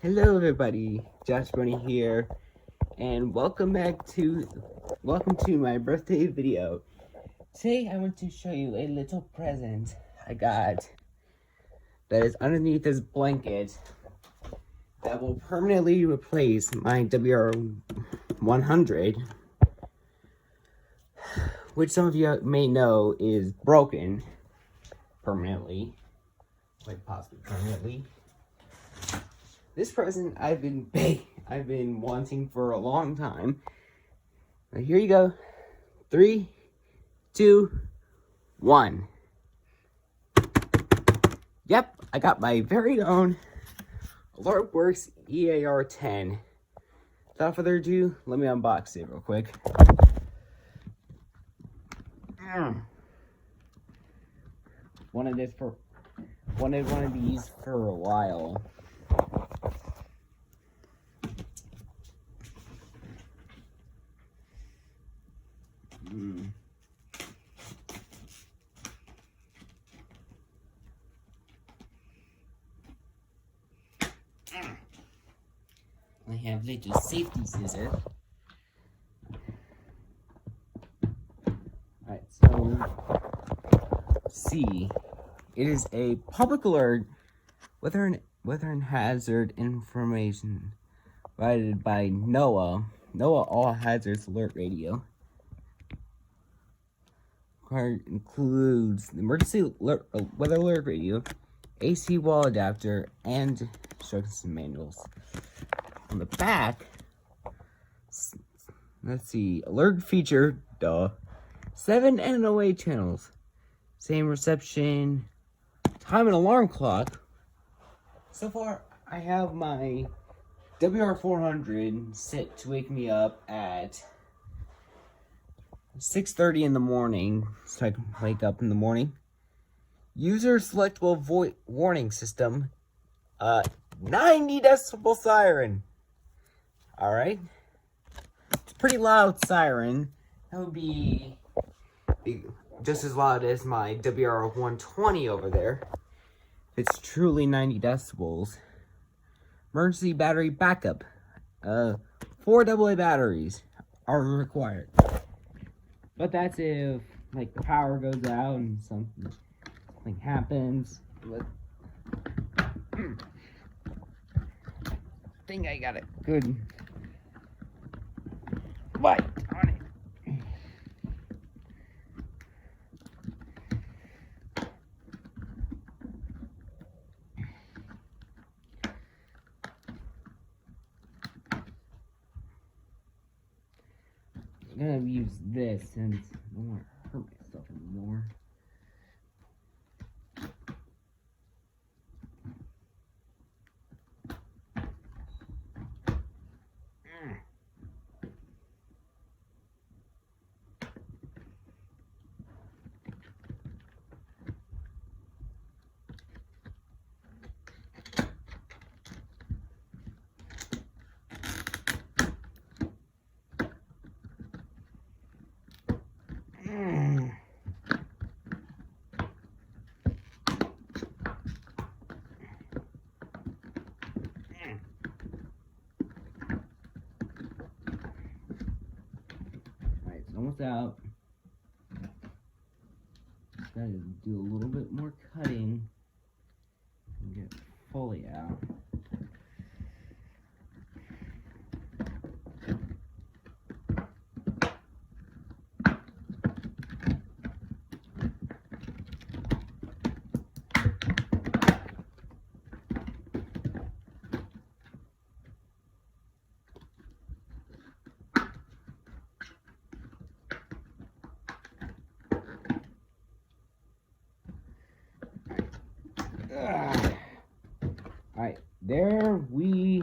Hello everybody, Josh Brony here, and welcome to my birthday video. Today I want to show you a little present I got that is underneath this blanket that will permanently replace my WR-100, which some of you may know is broken permanently, like possibly permanently. This present I've been wanting for a long time. Now here you go. 3, 2, 1. Yep, I got my very own AlertWorks EAR-10. Without further ado, let me unbox it real quick. Wanted one of these for a while. I have little safety scissors. Alright, so C. It is a public alert, weather and hazard information provided by NOAA All Hazards Alert Radio. Includes the emergency weather alert radio, AC wall adapter, and instructions and manuals. On the back, let's see, alert feature, 7 NOA channels, same reception, time and alarm clock. So far, I have my WR-400 set to wake me up at 6:30 in the morning, so I can wake up in the morning. User selectable warning system, 90 decibel siren. Alright, it's a pretty loud siren. That would be just as loud as my WR-120 over there. It's truly 90 decibels. Emergency battery backup. 4 AA batteries are required. But that's if, like, the power goes out and something happens. I think I got it good light on it. I'm gonna use this since I don't want to hurt myself anymore. Almost out. Gotta do a little bit more cutting and get it fully out. Alright, there we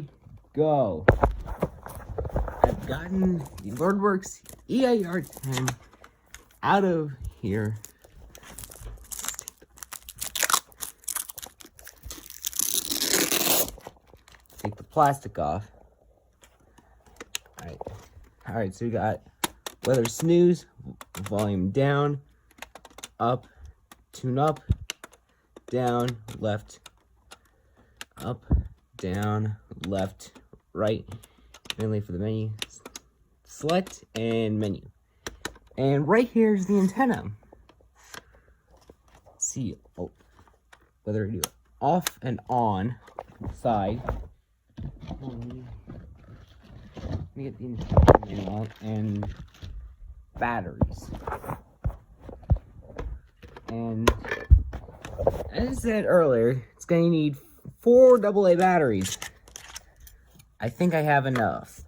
go. I've gotten the AlertWorks EAR-10 out of here. Take the plastic off. Alright, so we got weather snooze, volume down, up, tune up, down, left, up, down, left, right, mainly for the menu. Select and menu. And right here is the antenna. Let's see whether I do off and on side. Let me get the antenna out and batteries. And as I said earlier, it's going to need 4 AA batteries. I think I have enough.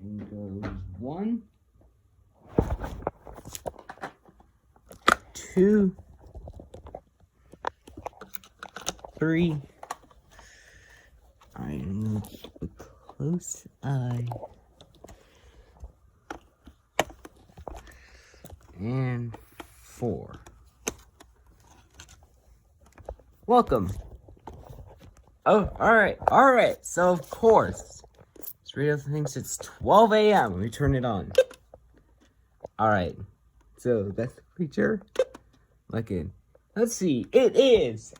And goes 1, 2, 3. I'm going to keep a close eye. And 4. Welcome. Oh, alright. So, of course, this radio thinks it's 12 a.m. when we turn it on. Alright. So, that's the feature. Let's see. It is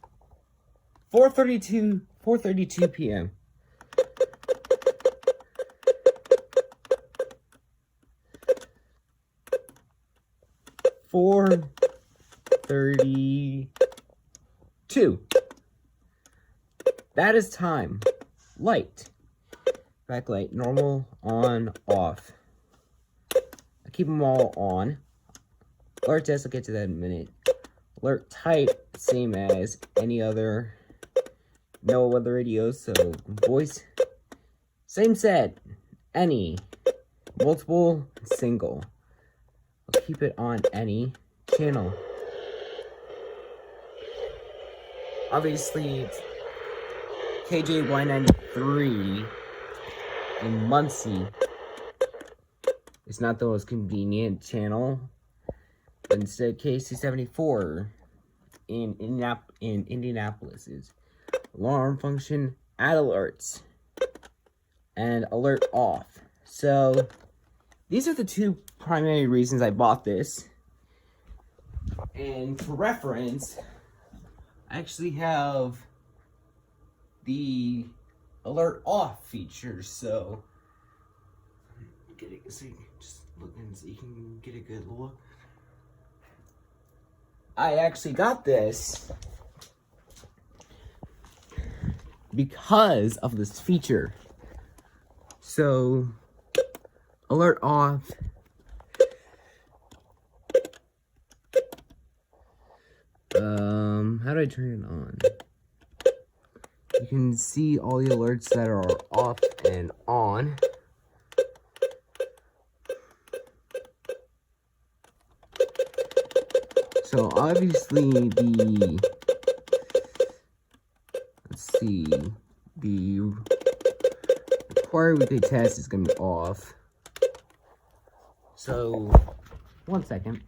4:32 p.m. $4:32. That is time. Light. Backlight. Normal. On. Off. I keep them all on. Alert test. I'll get to that in a minute. Alert type. Same as any other. No other radios. So voice. Same set. Any. Multiple. Single. I'll keep it on any channel. Obviously, it's KJY93 in Muncie. It's not the most convenient channel, but instead KC74 in Indianapolis is alarm function, add alerts, and alert off. So these are the 2 primary reasons I bought this. And for reference, I actually have the alert off feature, so get it, so you can just look and so you can get a good look. I actually got this because of this feature. So alert off. How do I turn it on? You can see all the alerts that are off and on. So obviously the required weekly test is going to be off. So 1 second.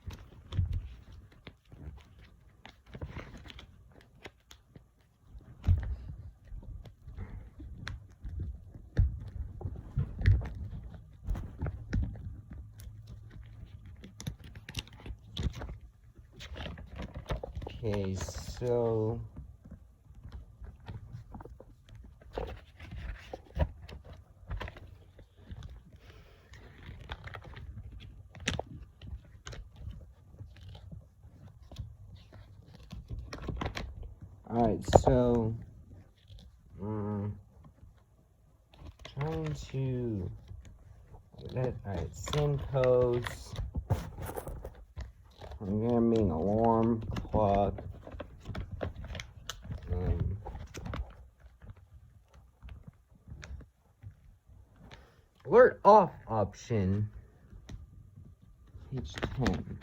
Okay, so alright, so trying to alright, send codes. Programming, alarm, clock, alert off option, page 10.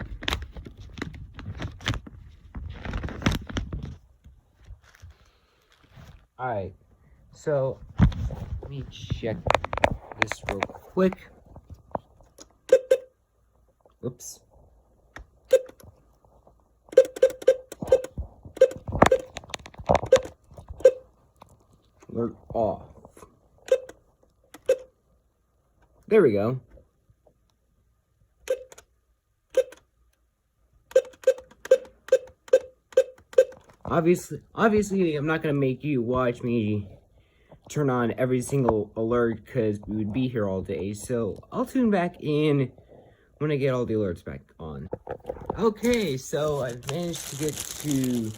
Alright, so let me check this real quick. Oops. Alert off. There we go. Obviously, I'm not gonna make you watch me turn on every single alert because we would be here all day. So I'll tune back in when I get all the alerts back on. Okay, so I've managed to get to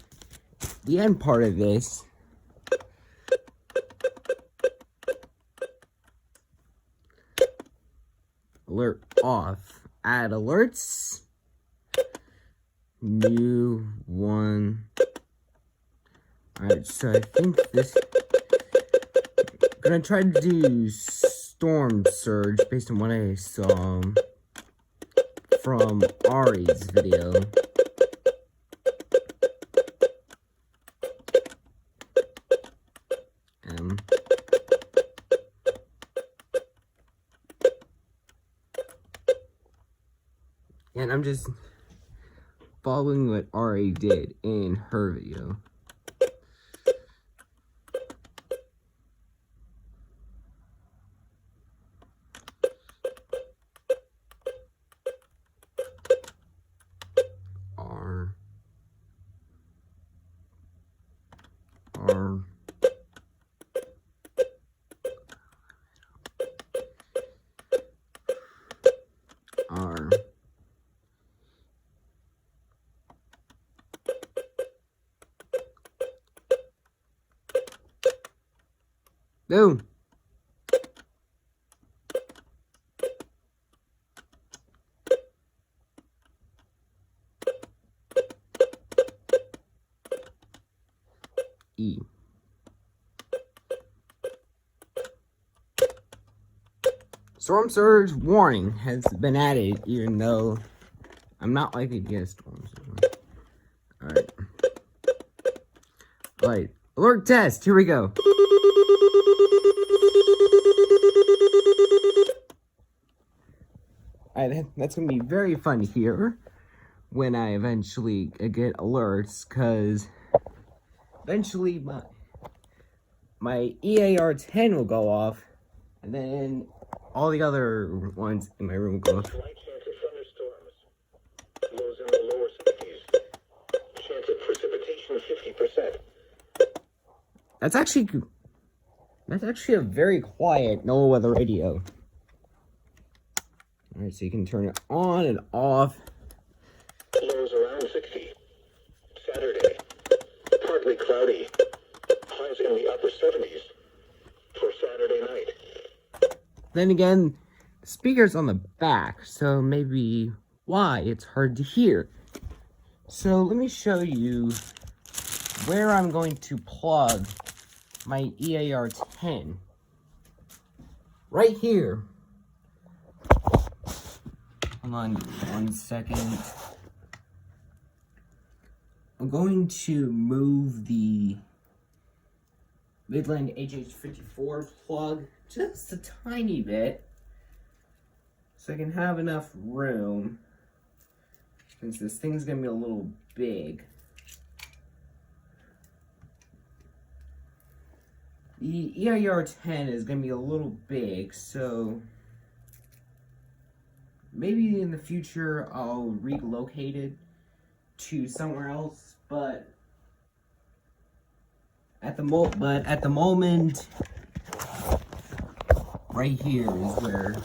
the end part of this. Alert off. Add alerts. New one. Alright, so I think this... I'm gonna try to do storm surge based on what I saw from Ari's video. And I'm just following what Ari did in her video. R. Boom. E. Storm surge warning has been added, even though I'm not likely to get a storm surge. Alright, alert test, here we go. Alright, that's going to be very fun here when I eventually get alerts, because eventually my EAR-10 will go off, and then all the other ones in my room will go off. Slight chance of thunderstorms. Lows in the lower 60s. Chance of precipitation 50%. That's actually a very quiet no weather radio. Alright, so you can turn it on and off. Lows around 60. Saturday. Partly cloudy. Highs in the upper 70s for Saturday night. Then again, the speaker's on the back, so maybe why it's hard to hear. So let me show you where I'm going to plug my EAR-10. Right here. Hold on 1 second. I'm going to move the Midland HH54 plug just a tiny bit so I can have enough room, since this thing's gonna be a little big. The EAR-10 is gonna be a little big, so maybe in the future I'll relocate it to somewhere else, but at the moment, right here is where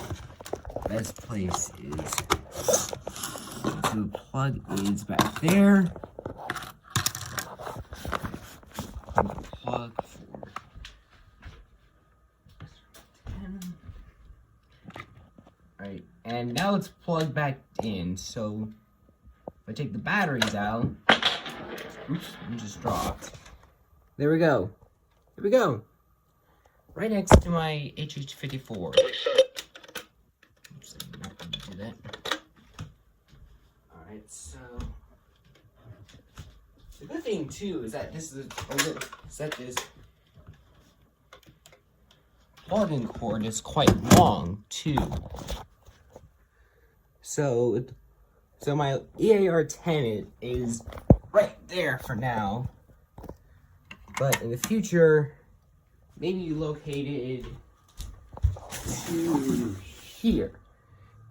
the best place is. So the plug is back there. And the plug for 10. Alright, and now it's plugged back in. So if I take the batteries out, oops, it just dropped. There we go. Here we go. Right next to my HH54. Oops, I'm not going to do that. Alright, so the good thing too is that this plug-in cord is quite long too. So my EAR-10 is right there for now. But in the future, maybe located to here,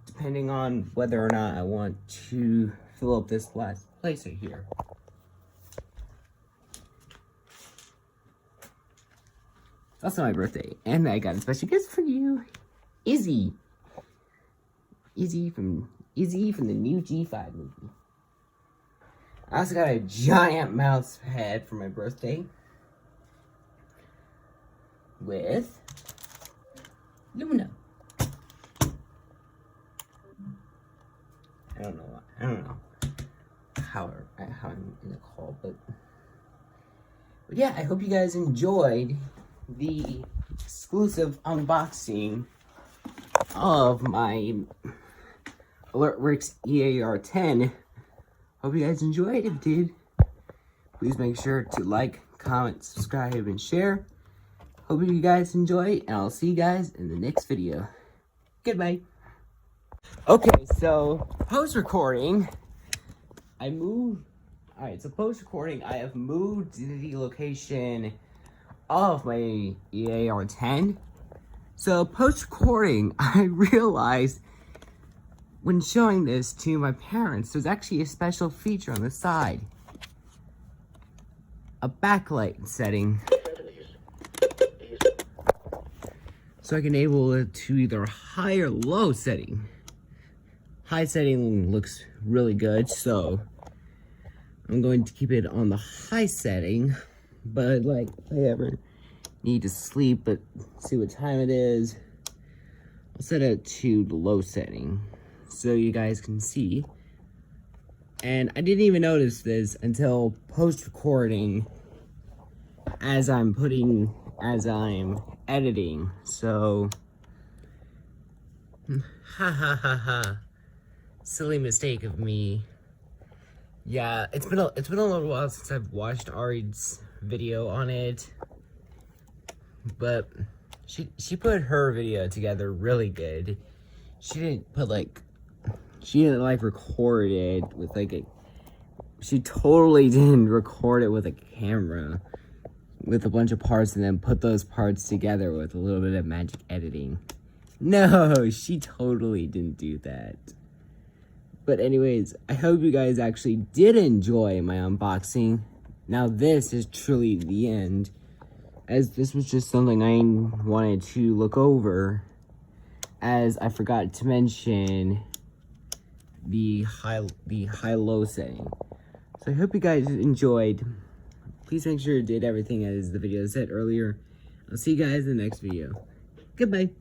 depending on whether or not I want to fill up this last place right here. also my birthday, and I got a special gift for you. Izzy from the new G5 movie. I also got a giant mouse pad for my birthday with Luna. I don't know how I'm gonna call, but yeah, I hope you guys enjoyed the exclusive unboxing of my AlertWorks EAR-10. Hope you guys enjoyed. If you did, please make sure to like, comment, subscribe, and share. Hope you guys enjoy, and I'll see you guys in the next video. Goodbye. Okay, so post-recording, I have moved the location of my EAR-10. So post-recording, I realized when showing this to my parents, there's actually a special feature on the side. A backlight setting. So I can enable it to either high or low setting. High setting looks really good, so I'm going to keep it on the high setting. But like, if I ever need to sleep but see what time it is, I'll set it to the low setting so you guys can see. And I didn't even notice this until post-recording as I'm editing. So silly mistake of me. Yeah, it's been a little while since I've watched Ari's video on it, but she put her video together really good. She didn't record it with she totally didn't record it with a camera with a bunch of parts and then put those parts together with a little bit of magic editing. No, she totally didn't do that. But anyways, I hope you guys actually did enjoy my unboxing. Now this is truly the end, as this was just something I wanted to look over, as I forgot to mention the high-low setting. So I hope you guys enjoyed. Please make sure you did everything as the video said earlier. I'll see you guys in the next video. Goodbye.